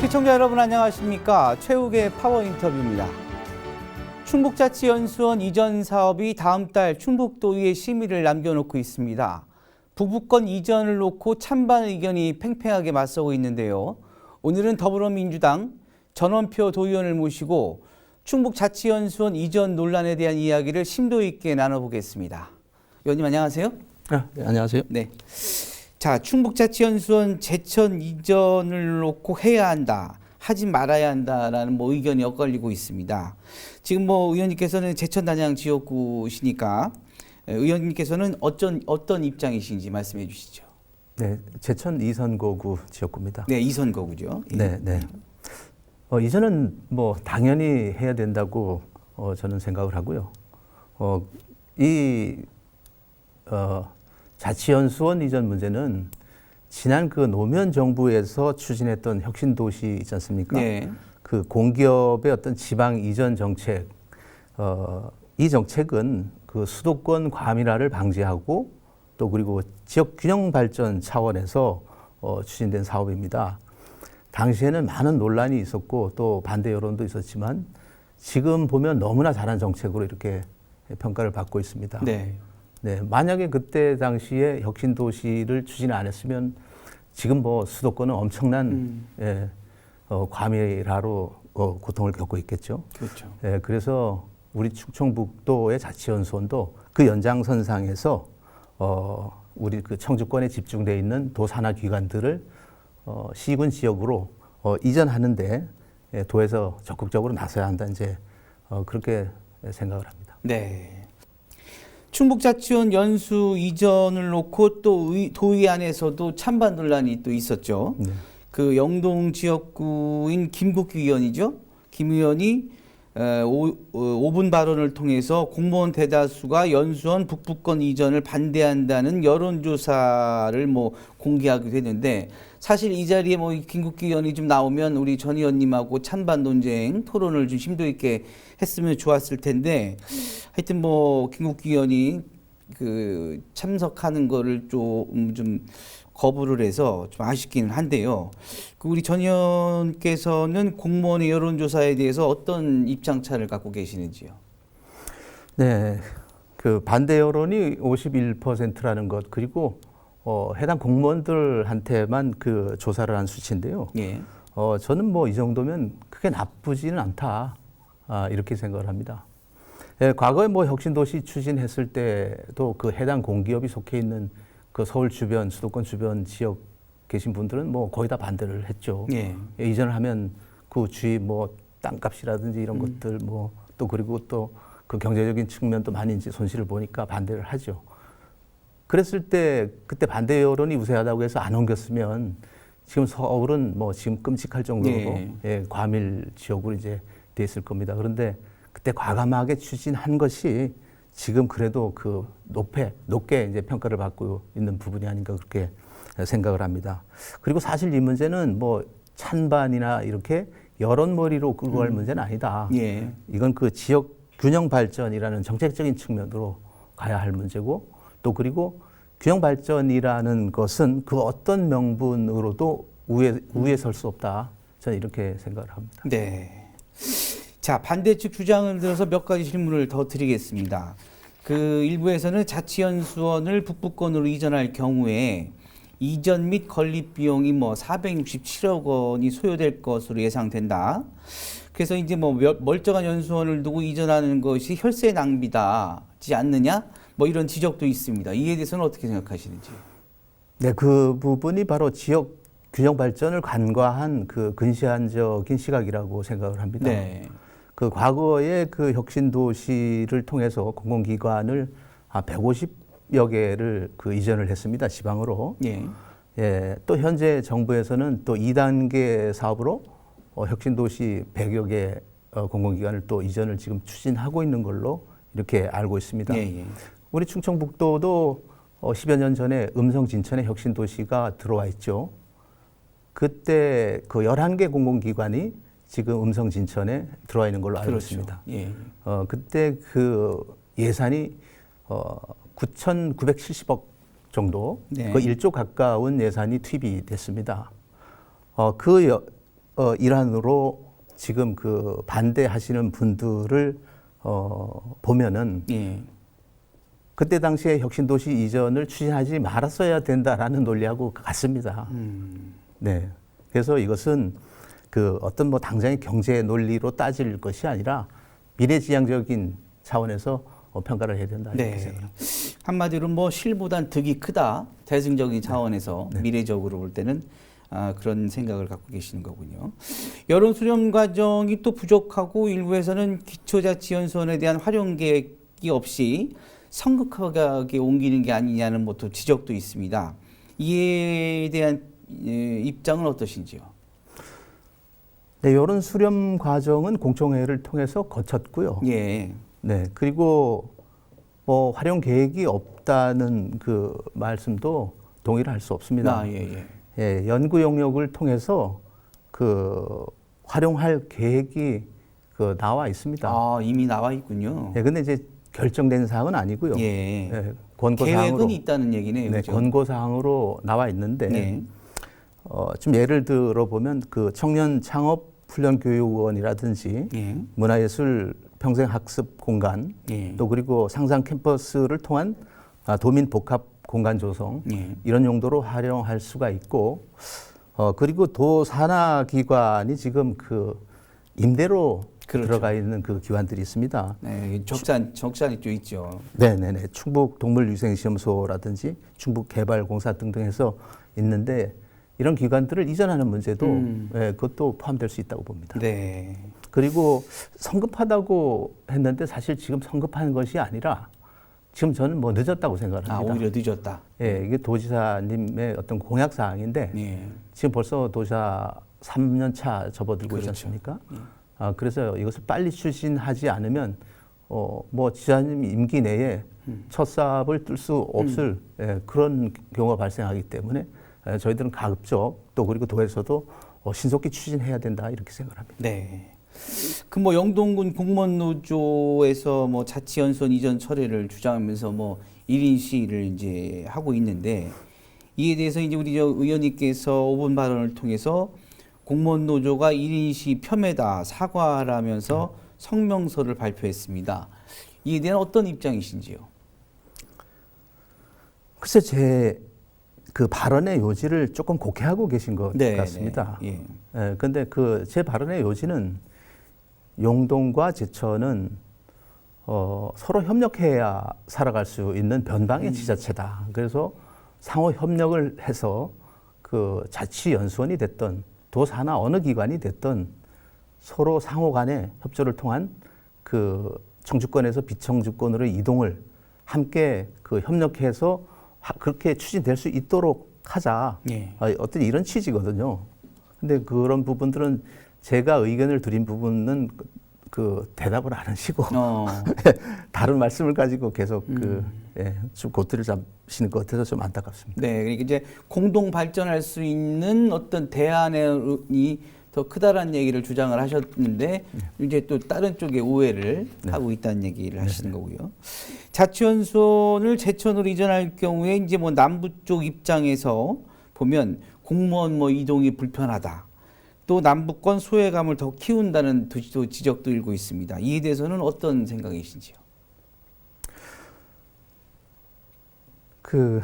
시청자 여러분 안녕하십니까? 최욱의 파워 인터뷰입니다. 충북자치연수원 이전 사업이 다음 달 충북도의회 심의를 남겨놓고 있습니다. 부부권 이전을 놓고 찬반 의견이 팽팽하게 맞서고 있는데요. 오늘은 더불어민주당 전원표 도의원을 모시고 충북자치연수원 이전 논란에 대한 이야기를 심도 있게 나눠보겠습니다. 의원님 안녕하세요. 네, 안녕하세요. 네. 자, 충북자치연수원 제천 이전을 놓고 해야 한다, 하지 말아야 한다라는 의견이 엇갈리고 있습니다. 지금 의원님께서는 제천 단양 지역구시니까 의원님께서는 어떤 입장이신지 말씀해 주시죠. 네, 제천 이선거구 지역구입니다. 네, 이선거구죠. 네, 네. 이전은 당연히 해야 된다고 저는 생각을 하고요. 자치연수원 이전 문제는 지난 그 노무현 정부에서 추진했던 혁신도시 있지 않습니까? 네. 그 공기업의 어떤 지방 이전 정책, 이 정책은 그 수도권 과밀화를 방지하고 또 그리고 지역 균형 발전 차원에서 추진된 사업입니다. 당시에는 많은 논란이 있었고 또 반대 여론도 있었지만 지금 보면 너무나 잘한 정책으로 이렇게 평가를 받고 있습니다. 네. 네, 만약에 그때 당시에 혁신도시를 추진 안 했으면 지금 수도권은 엄청난 과밀화로 고통을 겪고 있겠죠. 그렇죠. 네, 그래서 우리 충청북도의 자치연수원도 그 연장선상에서 우리 그 청주권에 집중되어 있는 도산하 기관들을 시군 지역으로 이전하는데 도에서 적극적으로 나서야 한다, 이제 그렇게 생각을 합니다. 네. 충북자치원 연수 이전을 놓고 또 도의 안에서도 찬반 논란이 또 있었죠. 네. 그 영동 지역구인 김국규 의원이죠. 김 의원이 5분 발언을 통해서 공무원 대다수가 연수원 북부권 이전을 반대한다는 여론조사를 공개하기도 했는데, 사실 이 자리에 김국규 의원이 좀 나오면 우리 전 의원님하고 찬반 논쟁 토론을 좀 심도 있게 했으면 좋았을 텐데, 하여튼 김국규 의원이 그 참석하는 거를 좀 거부를 해서 좀 아쉽기는 한데요. 우리 전 의원께서는 공무원의 여론조사에 대해서 어떤 입장차를 갖고 계시는지요? 네, 그 반대 여론이 51%라는 것, 그리고 해당 공무원들한테만 그 조사를 한 수치인데요. 예. 저는 이 정도면 크게 나쁘지는 않다, 이렇게 생각을 합니다. 예, 과거에 혁신도시 추진했을 때도 그 해당 공기업이 속해 있는 그 서울 주변, 수도권 주변 지역 계신 분들은 거의 다 반대를 했죠. 예. 이전을 하면 그 주위 땅값이라든지 이런 것들 또 그리고 또 그 경제적인 측면도 많이 이제 손실을 보니까 반대를 하죠. 그랬을 때 그때 반대 여론이 우세하다고 해서 안 옮겼으면 지금 서울은 지금 끔찍할 정도로 과밀 지역으로 이제 돼 있을 겁니다. 그런데 그때 과감하게 추진한 것이 지금 그래도 그 높게 이제 평가를 받고 있는 부분이 아닌가, 그렇게 생각을 합니다. 그리고 사실 이 문제는 찬반이나 이렇게 여론몰이로 끌고 갈 문제는 아니다. 예. 이건 그 지역 균형 발전이라는 정책적인 측면으로 가야 할 문제고, 또 그리고 균형 발전이라는 것은 그 어떤 명분으로도 우위에 설 수 없다, 저는 이렇게 생각을 합니다. 네. 자, 반대측 주장을 들어서 몇 가지 질문을 더 드리겠습니다. 그 일부에서는 자치연수원을 북부권으로 이전할 경우에 이전 및 건립 비용이 467억 원이 소요될 것으로 예상된다. 그래서 이제 멀쩡한 연수원을 두고 이전하는 것이 혈세 낭비다지 않느냐? 이런 지적도 있습니다. 이에 대해서는 어떻게 생각하시는지? 네, 그 부분이 바로 지역 균형 발전을 간과한 그 근시안적인 시각이라고 생각을 합니다. 네. 그 과거에 그 혁신도시를 통해서 공공기관을 150여 개를 그 이전을 했습니다, 지방으로. 예. 예, 또 현재 정부에서는 또 2단계 사업으로 혁신도시 100여 개 공공기관을 또 이전을 지금 추진하고 있는 걸로 이렇게 알고 있습니다. 예. 우리 충청북도도 10여 년 전에 음성 진천에 혁신도시가 들어와 있죠. 그때 그 11개 공공기관이 지금 음성 진천에 들어와 있는 걸로 알고 있습니다. 예. 그때 그 예산이 9,970억 정도, 네. 그 1조 가까운 예산이 투입이 됐습니다. 그 일환으로 지금 그 반대하시는 분들을 보면은 예. 그때 당시에 혁신도시 이전을 추진하지 말았어야 된다라는 논리하고 같습니다. 네. 그래서 이것은 그 어떤 뭐 당장의 경제 논리로 따질 것이 아니라 미래지향적인 차원에서 평가를 해야 된다 이렇게 네. 생각합니다. 한마디로 뭐 실보단 득이 크다. 대승적인 차원에서 미래적으로 볼 때는 그런 생각을 갖고 계시는 거군요. 여론 수렴 과정이 또 부족하고 일부에서는 기초자치연수원에 대한 활용 계획이 없이 성급하게 옮기는 게 아니냐는 뭐 또 지적도 있습니다. 이에 대한 입장은 어떠신지요? 네, 여론 수렴 과정은 공청회를 통해서 거쳤고요. 예. 네, 그리고 뭐 활용 계획이 없다는 그 말씀도 동의를 할 수 없습니다. 예. 예, 연구 용역을 통해서 그 활용할 계획이 그 나와 있습니다. 이미 나와 있군요. 예, 근데 이제 결정된 사항은 아니고요. 예. 예, 권고사항으로 계획은 있다는 얘기네요. 네, 그죠? 권고사항으로 나와 있는데 예. 좀 예를 들어 보면 그 청년 창업 훈련 교육원이라든지 예. 문화예술 평생학습 공간 예. 또 그리고 상상 캠퍼스를 통한 도민 복합 공간 조성 예. 이런 용도로 활용할 수가 있고 그리고 도 산하 기관이 지금 그 임대로 그렇죠. 들어가 있는 그 기관들이 있습니다. 네, 적산이 좀 있죠. 네네네. 충북 동물위생시험소라든지 충북개발공사 등등 해서 있는데 이런 기관들을 이전하는 문제도 예, 그것도 포함될 수 있다고 봅니다. 네. 그리고 성급하다고 했는데 사실 지금 성급한 것이 아니라 지금 저는 뭐 늦었다고 생각을 합니다. 오히려 늦었다. 예, 이게 도지사님의 어떤 공약 사항인데 예. 지금 벌써 도지사 3년 차 접어들고 그렇죠. 있지 않습니까? 그래서 이것을 빨리 추진하지 않으면 뭐 지사님 임기 내에 첫 사업을 뜰 수 없을 예, 그런 경우가 발생하기 때문에 저희들은 가급적 또 그리고 도에서도 신속히 추진해야 된다 이렇게 생각합니다. 네. 그 뭐 영동군 공무원 노조에서 뭐 자치연수원 이전 철회를 주장하면서 뭐 1인 시위를 이제 하고 있는데 이에 대해서 이제 우리 저 의원님께서 5분 발언을 통해서 공무원 노조가 1인 시위 폄훼다 사과하라면서 성명서를 발표했습니다. 이에 대한 어떤 입장이신지요? 글쎄 제 그 발언의 요지를 조금 곡해하고 계신 것 네, 같습니다. 네, 예, 근데 그 제 발언의 요지는 용동과 제천은 서로 협력해야 살아갈 수 있는 변방의 지자체다. 그래서 상호 협력을 해서 그 자치연수원이 됐던 도사나 어느 기관이 됐던 서로 상호 간의 협조를 통한 그 청주권에서 비청주권으로 이동을 함께 그 협력해서 그렇게 추진될 수 있도록 하자. 예. 어떤 이런 취지거든요. 근데 그런 부분들은 제가 의견을 드린 부분은 그 대답을 안 하시고 다른 말씀을 가지고 계속 좀 고트를 잡으시는 것 같아서 좀 안타깝습니다. 네, 그러니까 이제 공동 발전할 수 있는 어떤 대안이 더 크다라는 얘기를 주장을 하셨는데 이제 또 다른 쪽에 오해를 하고 있다는 얘기를 하시는 거고요. 자치연수원을 제천으로 이전할 경우에 이제 뭐 남부 쪽 입장에서 보면 공무원 뭐 이동이 불편하다. 또 남북권 소외감을 더 키운다는 또 지적도 일고 있습니다. 이에 대해서는 어떤 생각이신지요? 그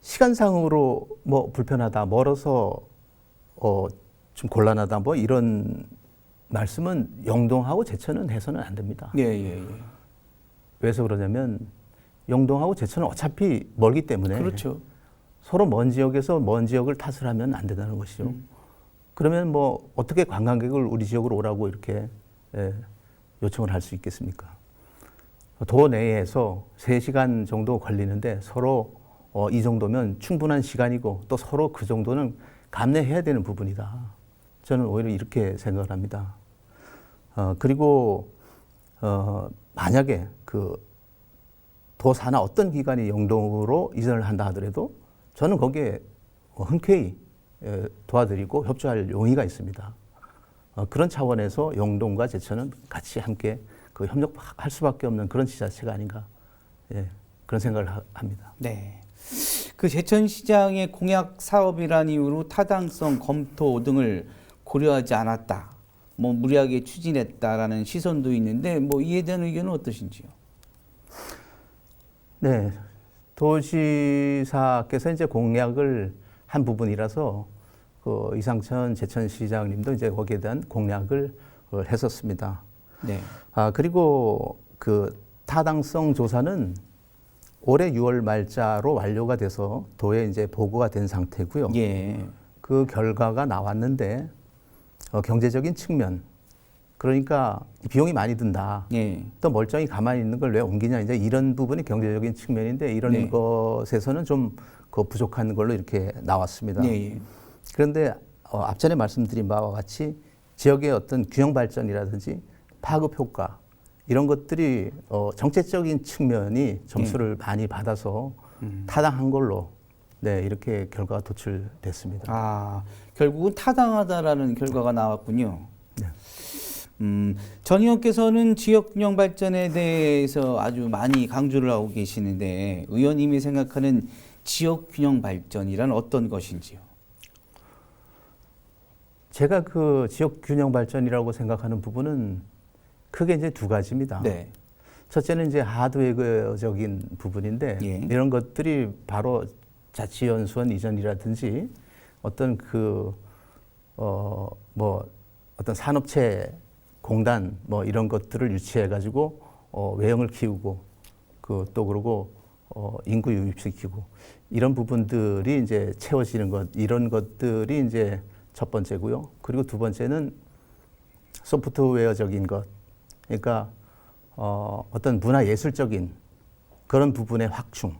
시간상으로 뭐 불편하다, 멀어서 좀 곤란하다, 뭐 이런 말씀은 영동하고 제천은 해서는 안 됩니다. 예. 왜서 그러냐면 영동하고 제천은 어차피 멀기 때문에 그렇죠. 서로 먼 지역에서 먼 지역을 탓을 하면 안 된다는 것이죠. 그러면 뭐 어떻게 관광객을 우리 지역으로 오라고 이렇게 요청을 할 수 있겠습니까? 도 내에서 3시간 정도 걸리는데 서로 이 정도면 충분한 시간이고 또 서로 그 정도는 감내해야 되는 부분이다. 저는 오히려 이렇게 생각을 합니다. 그리고 만약에 그 도사나 어떤 기관이 영동으로 이전을 한다 하더라도 저는 거기에 흔쾌히 도와드리고 협조할 용의가 있습니다. 그런 차원에서 영동과 제천은 같이 함께 그 협력할 수밖에 없는 그런 지자체가 아닌가 그런 생각을 합니다. 네. 그 제천시장의 공약 사업이라는 이유로 타당성 검토 등을 고려하지 않았다. 뭐 무리하게 추진했다라는 시선도 있는데 뭐 이에 대한 의견은 어떠신지요? 네, 도지사께서 이제 공약을 한 부분이라서 그 이상천 제천시장님도 이제 거기에 대한 공약을 했었습니다. 네. 그리고 그 타당성 조사는 올해 6월 말자로 완료가 돼서 도에 이제 보고가 된 상태고요. 예. 그 결과가 나왔는데 경제적인 측면, 그러니까 비용이 많이 든다. 예. 또 멀쩡히 가만히 있는 걸 왜 옮기냐, 이제 이런 부분이 경제적인 측면인데 이런 네. 것에서는 좀 그 부족한 걸로 이렇게 나왔습니다. 예. 그런데 앞전에 말씀드린 바와 같이 지역의 어떤 균형 발전이라든지 파급 효과 이런 것들이 정책적인 측면이 점수를 많이 받아서 타당한 걸로 네, 이렇게 결과가 도출됐습니다. 아, 결국은 타당하다라는 결과가 나왔군요. 네. 전 의원께서는 지역균형 발전에 대해서 아주 많이 강조를 하고 계시는데 의원님이 생각하는 지역균형 발전이란 어떤 것인지요? 제가 그 지역 균형 발전이라고 생각하는 부분은 크게 이제 두 가지입니다. 네. 첫째는 이제 하드웨어적인 부분인데 예. 이런 것들이 바로 자치연수원 이전이라든지 어떤 뭐 어떤 산업체 공단 뭐 이런 것들을 유치해 가지고 외형을 키우고 또 그러고 인구 유입시키고 이런 부분들이 이제 채워지는 것, 이런 것들이 이제 첫 번째고요. 그리고 두 번째는 소프트웨어적인 것, 그러니까 어떤 문화예술적인 그런 부분의 확충.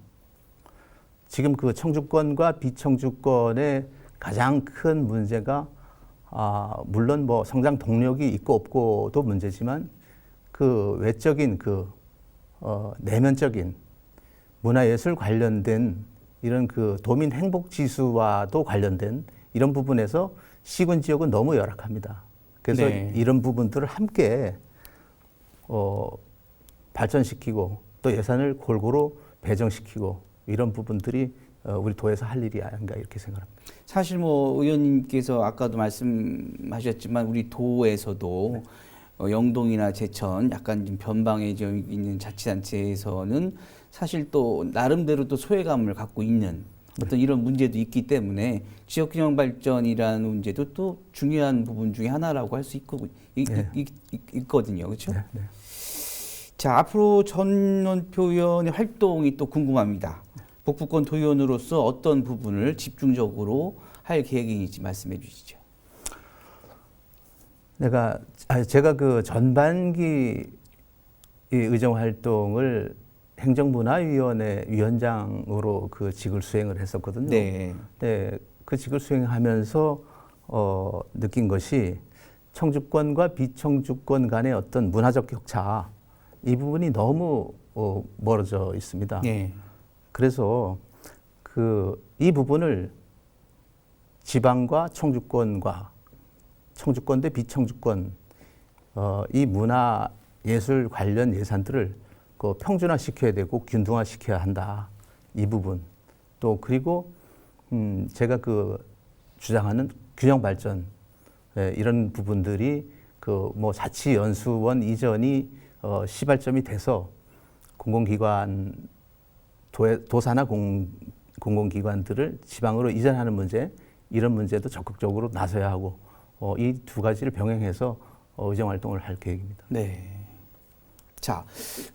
지금 그 청주권과 비청주권의 가장 큰 문제가 물론 뭐 성장 동력이 있고 없고도 문제지만 그 외적인 내면적인 문화예술 관련된 이런 그 도민 행복 지수와도 관련된 이런 부분에서 시군 지역은 너무 열악합니다. 그래서 네. 이런 부분들을 함께 발전시키고 또 예산을 골고루 배정시키고 이런 부분들이 우리 도에서 할 일이 아닌가 이렇게 생각합니다. 사실 뭐 의원님께서 아까도 말씀하셨지만 우리 도에서도 영동이나 제천 약간 좀 변방해져 있는 자치단체에서는 사실 또 나름대로 또 소외감을 갖고 있는 어떤 이런 문제도 있기 때문에 지역균형 발전이라는 문제도 또 중요한 부분 중에 하나라고 할 수 있거든요. 그렇죠? 네, 네. 자, 앞으로 전원표 의원의 활동이 또 궁금합니다. 북부권 도의원으로서 어떤 부분을 집중적으로 할 계획인지 말씀해 주시죠. 제가 그 전반기 이 의정 활동을 행정문화위원회 위원장으로 그 직을 수행을 했었거든요. 네. 네, 그 직을 수행하면서 느낀 것이 청주권과 비청주권 간의 어떤 문화적 격차 이 부분이 너무 멀어져 있습니다. 네. 그래서 이 부분을 지방과 청주권 대 비청주권 이 문화 예술 관련 예산들을 평준화 시켜야 되고 균등화 시켜야 한다. 이 부분. 또 그리고 제가 주장하는 균형 발전 이런 부분들이 뭐 자치연수원 이전이 시발점이 돼서 공공기관 도사나 공공기관들을 지방으로 이전하는 문제 이런 문제도 적극적으로 나서야 하고 이 두 가지를 병행해서 의정 활동을 할 계획입니다. 네. 자,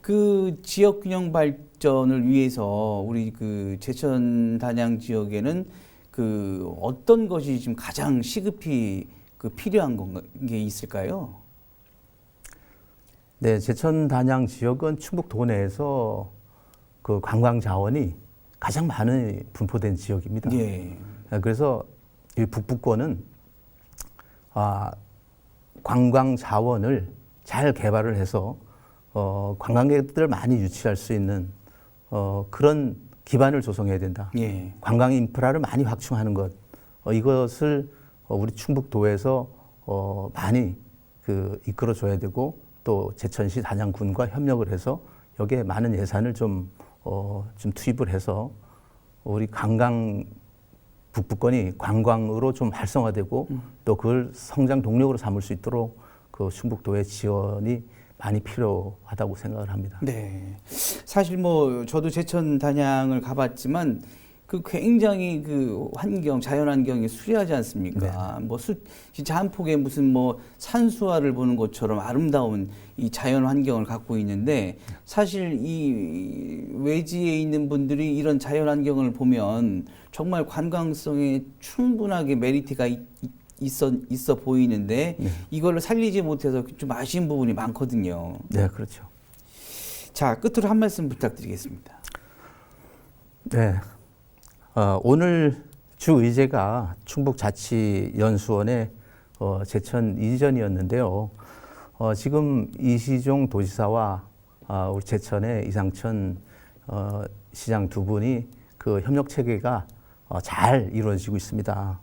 그 지역 균형 발전을 위해서 우리 그 제천 단양 지역에는 어떤 것이 지금 가장 시급히 필요한 게 있을까요? 네, 제천 단양 지역은 충북 도내에서 그 관광 자원이 가장 많이 분포된 지역입니다. 예. 그래서 이 북부권은 관광 자원을 잘 개발을 해서 관광객들을 많이 유치할 수 있는 그런 기반을 조성해야 된다. 예. 관광 인프라를 많이 확충하는 것 이것을 우리 충북도에서 많이 이끌어줘야 되고 또 제천시 단양군과 협력을 해서 여기에 많은 예산을 좀 투입을 해서 우리 관광 북부권이 관광으로 좀 활성화되고 또 그걸 성장 동력으로 삼을 수 있도록 그 충북도의 지원이 많이 필요하다고 생각을 합니다. 네. 사실 뭐 저도 제천 단양을 가봤지만 그 굉장히 그 환경, 자연 환경이 수려하지 않습니까? 뭐 진짜 한 폭의 무슨 뭐 산수화를 보는 것처럼 아름다운 이 자연 환경을 갖고 있는데 사실 이 외지에 있는 분들이 이런 자연 환경을 보면 정말 관광성에 충분하게 메리트가 있어 보이는데 이걸로 살리지 못해서 좀 아쉬운 부분이 많거든요. 네, 그렇죠. 자, 끝으로 한 말씀 부탁드리겠습니다. 네. 오늘 주 의제가 충북자치연수원의 제천 이전이었는데요. 지금 이시종 도지사와 우리 제천의 이상천 시장 두 분이 그 협력 체계가 잘 이루어지고 있습니다.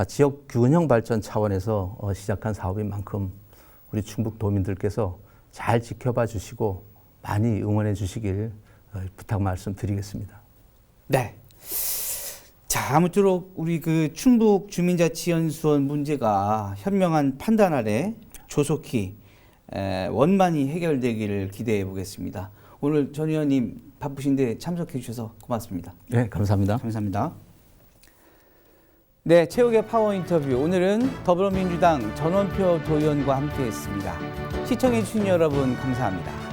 지역 균형 발전 차원에서 시작한 사업인 만큼 우리 충북도민들께서 잘 지켜봐 주시고 많이 응원해 주시길 부탁 말씀드리겠습니다. 네. 자, 아무쪼록 우리 그 충북 주민자치연수원 문제가 현명한 판단 아래 조속히 원만히 해결되기를 기대해 보겠습니다. 오늘 전 의원님 바쁘신데 참석해 주셔서 고맙습니다. 네, 감사합니다. 감사합니다. 네, 최욱의 파워 인터뷰. 오늘은 더불어민주당 전원표 도의원과 함께했습니다. 시청해 주신 여러분 감사합니다.